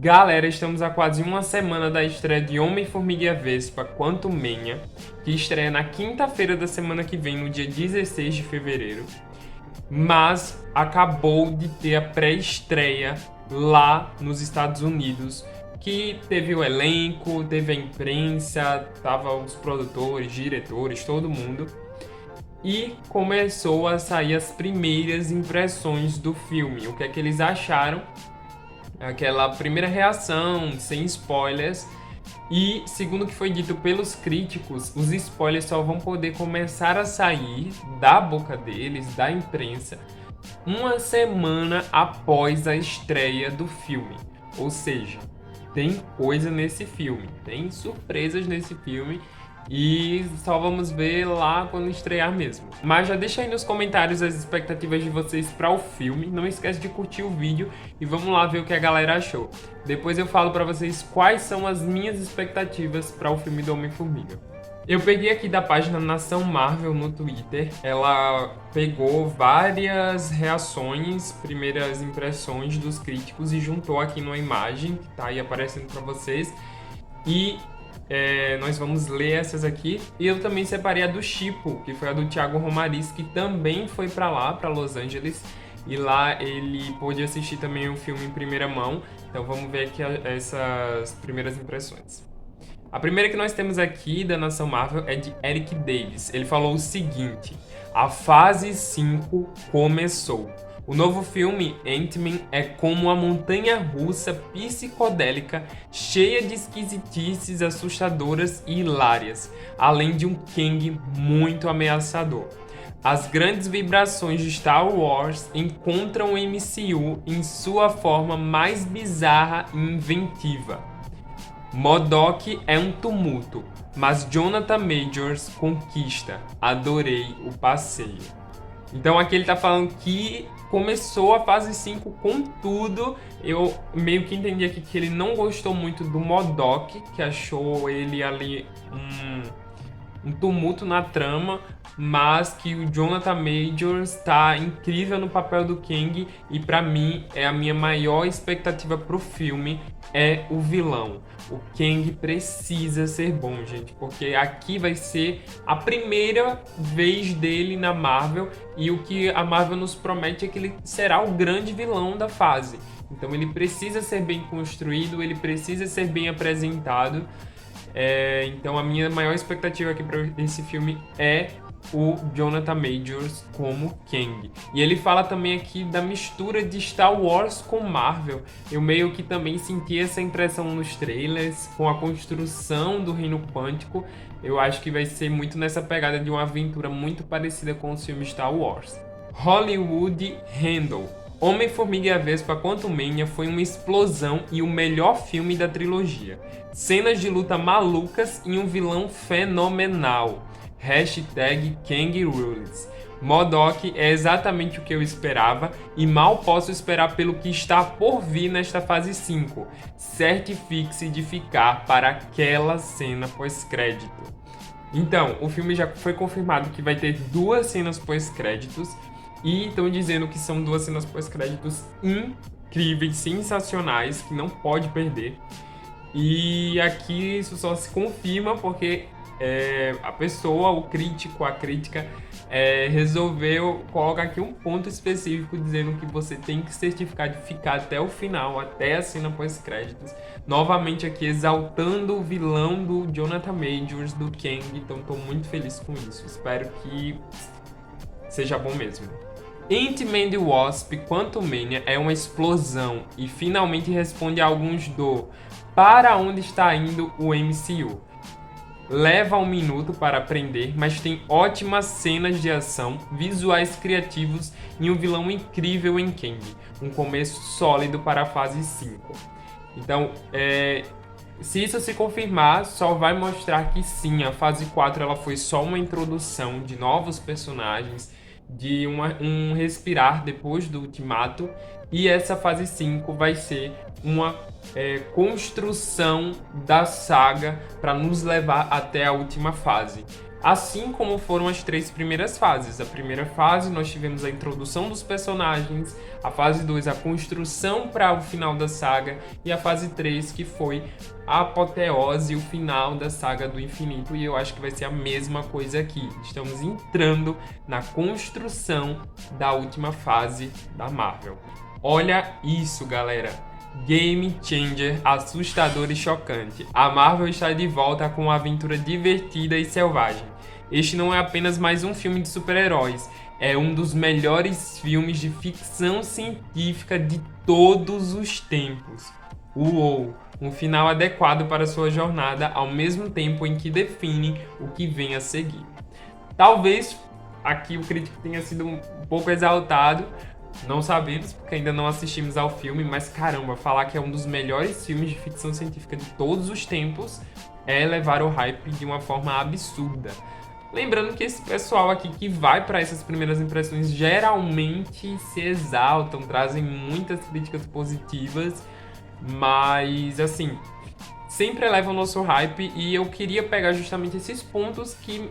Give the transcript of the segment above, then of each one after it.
Galera, estamos a quase uma semana da estreia de Homem-Formiga e a Vespa Quantumania, que estreia na quinta-feira da semana que vem, no dia 16 de fevereiro. Mas acabou de ter a pré-estreia lá nos Estados Unidos, que teve o elenco, teve a imprensa, tava os produtores, diretores, todo mundo. E começou a sair as primeiras impressões do filme, o que é que eles acharam, aquela primeira reação, sem spoilers. E segundo o que foi dito pelos críticos, os spoilers só vão poder começar a sair da boca deles, da imprensa, uma semana após a estreia do filme. Ou seja, tem coisa nesse filme, tem surpresas nesse filme e só vamos ver lá quando estrear mesmo. Mas já deixa aí nos comentários as expectativas de vocês para o filme. Não esquece de curtir o vídeo e vamos lá ver o que a galera achou. Depois eu falo para vocês quais são as minhas expectativas para o filme do Homem-Formiga. Eu peguei aqui da página Nação Marvel no Twitter, ela pegou várias reações, primeiras impressões dos críticos e juntou aqui numa imagem que tá aí aparecendo para vocês. E nós vamos ler essas aqui. E eu também separei a do Chipo, que foi a do Thiago Romariz, que também foi para lá, para Los Angeles. E lá ele pôde assistir também o filme em primeira mão. Então vamos ver aqui essas primeiras impressões. A primeira que nós temos aqui da Nação Marvel é de Eric Davis. Ele falou o seguinte: a fase 5 começou. O novo filme, Ant-Man, é como uma montanha-russa psicodélica cheia de esquisitices assustadoras e hilárias, além de um Kang muito ameaçador. As grandes vibrações de Star Wars encontram o MCU em sua forma mais bizarra e inventiva. MODOK é um tumulto, mas Jonathan Majors conquista. Adorei o passeio. Então aqui ele tá falando que começou a fase 5 com tudo. Eu meio que entendi aqui que ele não gostou muito do MODOK, que achou ele ali um tumulto na trama, mas que o Jonathan Majors tá incrível no papel do Kang e pra mim é a minha maior expectativa pro filme é o vilão. O Kang precisa ser bom, gente, porque aqui vai ser a primeira vez dele na Marvel e o que a Marvel nos promete é que ele será o grande vilão da fase. Então ele precisa ser bem construído, ele precisa ser bem apresentado. Então a minha maior expectativa aqui para esse filme é o Jonathan Majors como Kang. E ele fala também aqui da mistura de Star Wars com Marvel. Eu meio que também senti essa impressão nos trailers, com a construção do Reino Quântico. Eu acho que vai ser muito nessa pegada de uma aventura muito parecida com os filmes Star Wars. Hollywood Handle. Homem-Formiga e a Vespa Quantumania foi uma explosão e o melhor filme da trilogia. Cenas de luta malucas e um vilão fenomenal. #KangRules. MODOK é exatamente o que eu esperava e mal posso esperar pelo que está por vir nesta fase 5. Certifique-se de ficar para aquela cena pós-crédito. Então, o filme já foi confirmado que vai ter 2 cenas pós-créditos e estão dizendo que são 2 cenas pós-créditos incríveis, sensacionais, que não pode perder. E aqui isso só se confirma porque a pessoa, o crítico, a crítica resolveu colocar aqui um ponto específico dizendo que você tem que certificar de ficar até o final, até a cena pós-créditos. Novamente aqui exaltando o vilão do Jonathan Majors, do Kang, então estou muito feliz com isso. Espero que seja bom mesmo. Ant-Man the Wasp Quantumania é uma explosão e finalmente responde a alguns para onde está indo o MCU. Leva um minuto para aprender, mas tem ótimas cenas de ação, visuais criativos e um vilão incrível em Kang. Um começo sólido para a fase 5. Então, se isso se confirmar, só vai mostrar que sim, a fase 4 ela foi só uma introdução de novos personagens, de um respirar depois do Ultimato, e essa fase 5 vai ser uma construção da saga para nos levar até a última fase. assim como foram as 3 primeiras fases. A primeira fase nós tivemos a introdução dos personagens, a fase 2 a construção para o final da saga e a fase 3 que foi a apoteose, o final da saga do infinito, e eu acho que vai ser a mesma coisa aqui. Estamos entrando na construção da última fase da Marvel. Olha isso, galera! Game changer, assustador e chocante. A Marvel está de volta com uma aventura divertida e selvagem. Este não é apenas mais um filme de super-heróis, é um dos melhores filmes de ficção científica de todos os tempos. Uou! Um final adequado para sua jornada, ao mesmo tempo em que define o que vem a seguir. Talvez aqui o crítico tenha sido um pouco exaltado, não sabemos, porque ainda não assistimos ao filme, mas caramba, falar que é um dos melhores filmes de ficção científica de todos os tempos é elevar o hype de uma forma absurda. Lembrando que esse pessoal aqui que vai para essas primeiras impressões geralmente se exaltam, trazem muitas críticas positivas, mas assim, sempre eleva o nosso hype, e eu queria pegar justamente esses pontos que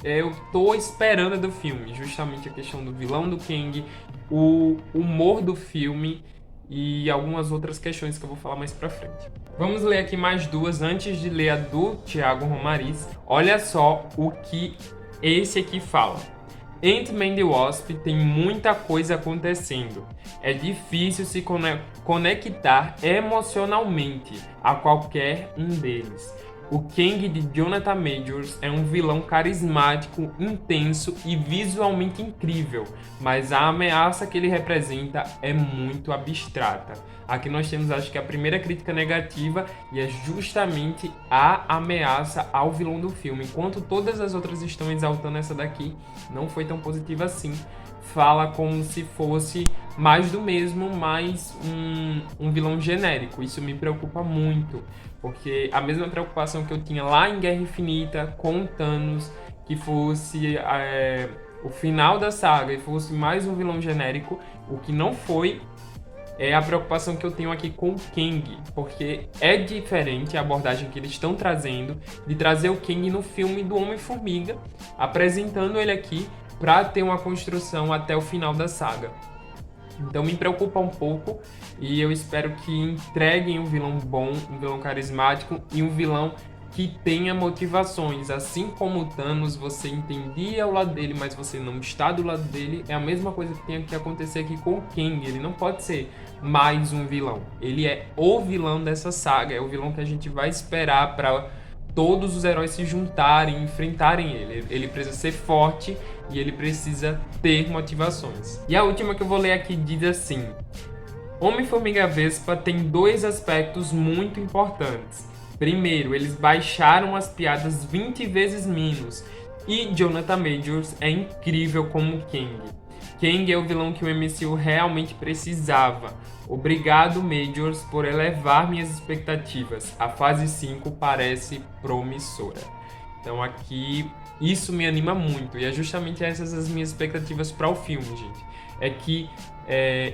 eu tô esperando do filme, justamente a questão do vilão do Kang, o humor do filme e algumas outras questões que eu vou falar mais pra frente. Vamos ler aqui mais duas antes de ler a do Thiago Romariz. Olha só o que esse aqui fala. Ant-Man the Wasp tem muita coisa acontecendo. É difícil se conectar emocionalmente a qualquer um deles. O Kang de Jonathan Majors é um vilão carismático, intenso e visualmente incrível, mas a ameaça que ele representa é muito abstrata. Aqui nós temos, acho que, a primeira crítica negativa, e é justamente a ameaça ao vilão do filme. Enquanto todas as outras estão exaltando, essa daqui não foi tão positiva assim. Fala como se fosse mais do mesmo, mais um vilão genérico. Isso me preocupa muito, porque a mesma preocupação que eu tinha lá em Guerra Infinita com o Thanos, que fosse o final da saga e fosse mais um vilão genérico, o que não foi, é a preocupação que eu tenho aqui com o Kang, porque é diferente a abordagem que eles estão trazendo, de trazer o Kang no filme do Homem-Formiga, apresentando ele aqui para ter uma construção até o final da saga. Então me preocupa um pouco, e eu espero que entreguem um vilão bom, um vilão carismático e um vilão que tenha motivações. Assim como o Thanos, você entendia o lado dele, mas você não está do lado dele. É a mesma coisa que tem que acontecer aqui com o Kang. Ele não pode ser mais um vilão. Ele é o vilão dessa saga, é o vilão que a gente vai esperar para todos os heróis se juntarem, enfrentarem ele. Ele precisa ser forte e ele precisa ter motivações. E a última que eu vou ler aqui diz assim: Homem-Formiga-Vespa tem 2 aspectos muito importantes. Primeiro, eles baixaram as piadas 20 vezes menos, e Jonathan Majors é incrível como Kang. Kang é o vilão que o MCU realmente precisava. Obrigado, Majors, por elevar minhas expectativas. A fase 5 parece promissora. Então aqui, isso me anima muito. E é justamente essas as minhas expectativas para o filme, gente. É que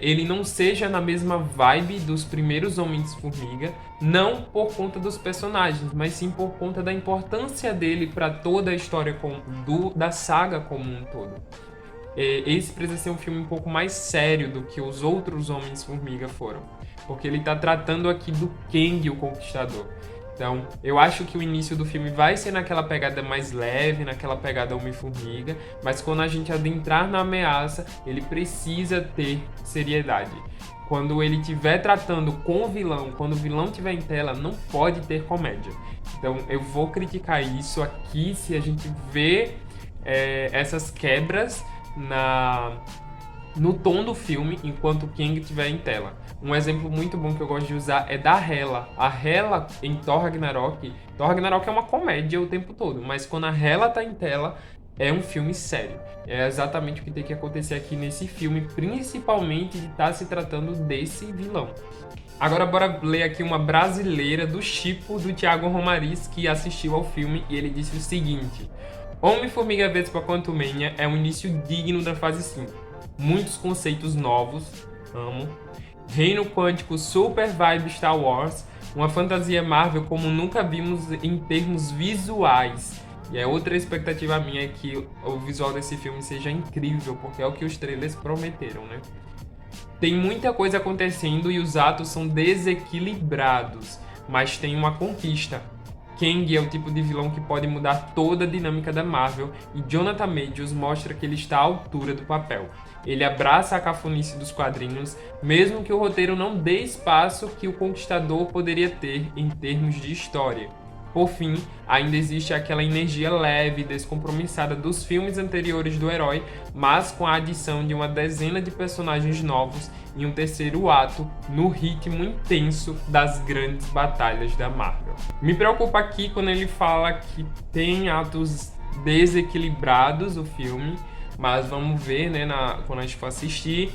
ele não seja na mesma vibe dos primeiros Homens-Formiga, não por conta dos personagens, mas sim por conta da importância dele para toda a história da saga como um todo. Esse precisa ser um filme um pouco mais sério do que os outros Homens-Formiga foram, porque ele está tratando aqui do Kang, o Conquistador. Então, eu acho que o início do filme vai ser naquela pegada mais leve, naquela pegada Homem-Formiga, mas quando a gente adentrar na ameaça, ele precisa ter seriedade. Quando ele estiver tratando com o vilão, quando o vilão estiver em tela, não pode ter comédia. Então, eu vou criticar isso aqui se a gente vê essas quebras no tom do filme enquanto o Kang estiver em tela. Um exemplo muito bom que eu gosto de usar é da Hela. A Hela em Thor Ragnarok é uma comédia o tempo todo, mas quando a Hela tá em tela, é um filme sério. É exatamente o que tem que acontecer aqui nesse filme, principalmente de estar se tratando desse vilão. Agora bora ler aqui uma brasileira do Chipo, do Thiago Romariz, que assistiu ao filme, e ele disse o seguinte: Homem-Formiga-Vespa Quantumania é um início digno da fase 5. Muitos conceitos novos, amo. Reino quântico super vibe Star Wars, uma fantasia Marvel como nunca vimos em termos visuais. E é outra expectativa minha é que o visual desse filme seja incrível, porque é o que os trailers prometeram, né? Tem muita coisa acontecendo e os atos são desequilibrados, mas tem uma conquista. Kang é o tipo de vilão que pode mudar toda a dinâmica da Marvel e Jonathan Majors mostra que ele está à altura do papel. Ele abraça a cafonice dos quadrinhos, mesmo que o roteiro não dê espaço que o Conquistador poderia ter em termos de história. Por fim, ainda existe aquela energia leve e descompromissada dos filmes anteriores do herói, mas com a adição de uma dezena de personagens novos em um terceiro ato no ritmo intenso das grandes batalhas da Marvel. Me preocupa aqui quando ele fala que tem atos desequilibrados o filme, mas vamos ver, né, quando a gente for assistir.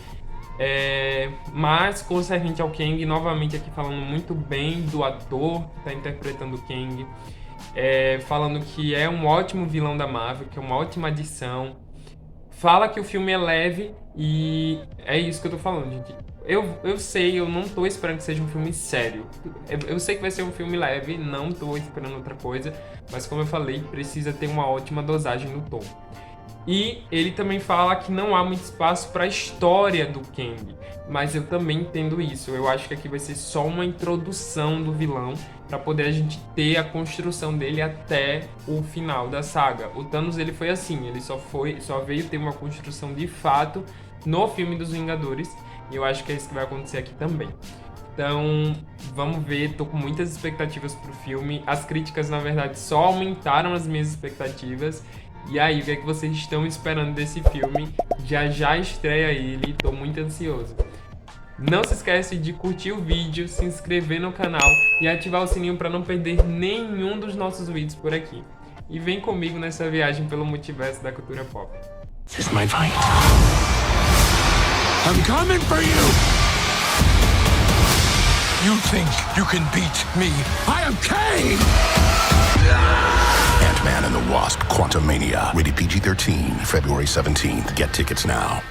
Mas concernente ao Kang, novamente aqui falando muito bem do ator que está interpretando o Kang, falando que é um ótimo vilão da Marvel, que é uma ótima adição. Fala que o filme é leve e é isso que eu tô falando, gente. Eu sei, eu não tô esperando que seja um filme sério. Eu sei que vai ser um filme leve, não tô esperando outra coisa, mas como eu falei, precisa ter uma ótima dosagem no tom. E ele também fala que não há muito espaço para a história do Kang, mas eu também entendo isso. Eu acho que aqui vai ser só uma introdução do vilão para poder a gente ter a construção dele até o final da saga. O Thanos ele foi assim, ele só veio ter uma construção de fato no filme dos Vingadores, e eu acho que é isso que vai acontecer aqui também. Então, vamos ver, tô com muitas expectativas pro filme. As críticas, na verdade, só aumentaram as minhas expectativas. E aí, o que é que vocês estão esperando desse filme? Já estreia ele, tô muito ansioso. Não se esquece de curtir o vídeo, se inscrever no canal e ativar o sininho para não perder nenhum dos nossos vídeos por aqui. E vem comigo nessa viagem pelo multiverso da cultura pop. This is my fight. I'm coming for you! You think you can beat me? I am Kane! Ant-Man and the Wasp: Quantumania. Rated PG-13, February 17th. Get tickets now.